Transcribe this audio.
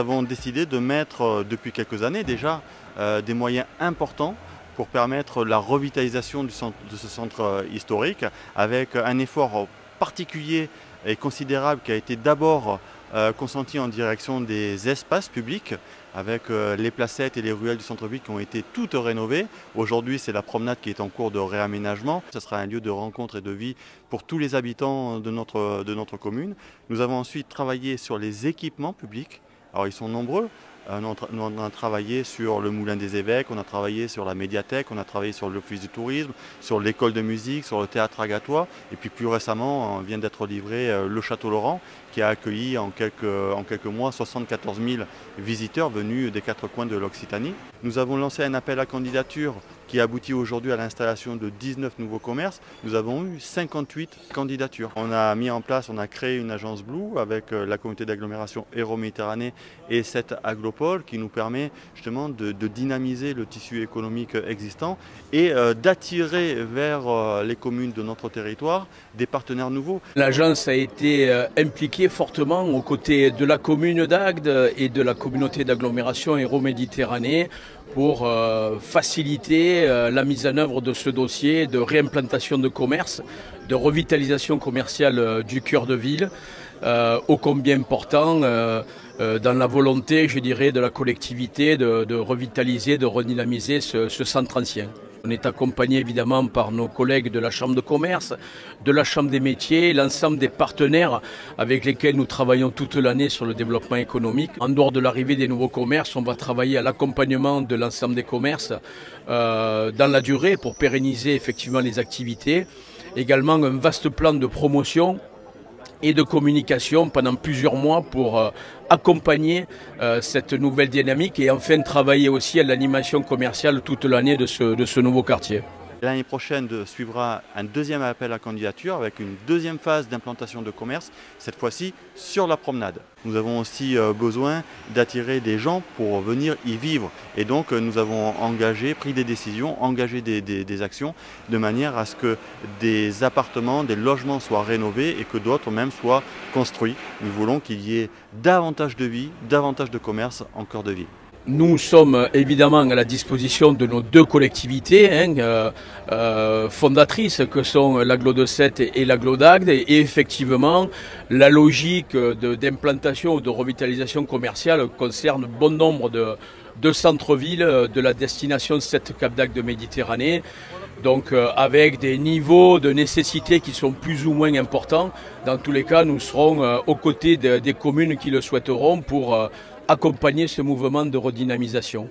avons décidé de mettre depuis quelques années déjà des moyens importants pour permettre la revitalisation de ce centre historique avec un effort particulier et considérable qui a été d'abord consenti en direction des espaces publics avec les placettes et les ruelles du centre-ville qui ont été toutes rénovées. Aujourd'hui, c'est la promenade qui est en cours de réaménagement. Ce sera un lieu de rencontre et de vie pour tous les habitants de notre commune. Nous avons ensuite travaillé sur les équipements publics. Alors, ils sont nombreux. On a travaillé sur le Moulin des Évêques, on a travaillé sur la médiathèque, on a travaillé sur l'office du tourisme, sur l'école de musique, sur le théâtre Agatois. Et puis plus récemment, on vient d'être livré le Château Laurent qui a accueilli en quelques mois 74 000 visiteurs venus des 4 coins de l'Occitanie. Nous avons lancé un appel à candidature qui aboutit aujourd'hui à l'installation de 19 nouveaux commerces. Nous avons eu 58 candidatures. On a créé une agence Blue avec la communauté d'agglomération Hérault-Méditerranée et 7 aglopoles qui nous permet justement de dynamiser le tissu économique existant et d'attirer vers les communes de notre territoire des partenaires nouveaux. L'agence a été impliquée fortement aux côtés de la commune d'Agde et de la communauté d'agglomération Hérault-Méditerranée pour faciliter la mise en œuvre de ce dossier de réimplantation de commerce, de revitalisation commerciale du cœur de ville, ô combien important dans la volonté, je dirais, de la collectivité de revitaliser, de redynamiser ce centre ancien. On est accompagné évidemment par nos collègues de la Chambre de commerce, de la Chambre des métiers, l'ensemble des partenaires avec lesquels nous travaillons toute l'année sur le développement économique. En dehors de l'arrivée des nouveaux commerces, on va travailler à l'accompagnement de l'ensemble des commerces dans la durée pour pérenniser effectivement les activités. Également un vaste plan de promotion et de communication pendant plusieurs mois pour accompagner cette nouvelle dynamique et enfin travailler aussi à l'animation commerciale toute l'année de ce nouveau quartier. L'année prochaine suivra un deuxième appel à candidature avec une deuxième phase d'implantation de commerce, cette fois-ci sur la promenade. Nous avons aussi besoin d'attirer des gens pour venir y vivre. Et donc nous avons pris des décisions, engagé des actions de manière à ce que des appartements, des logements soient rénovés et que d'autres même soient construits. Nous voulons qu'il y ait davantage de vie, davantage de commerce en cœur de ville. Nous sommes évidemment à la disposition de nos deux collectivités fondatrices que sont l'agglo de Sète et l'agglo d'Agde et effectivement la logique d'implantation ou de revitalisation commerciale concerne bon nombre de centres-villes de la destination Sète-Cap d'Agde de Méditerranée. Donc avec des niveaux de nécessité qui sont plus ou moins importants. Dans tous les cas, nous serons aux côtés des communes qui le souhaiteront pour accompagner ce mouvement de redynamisation.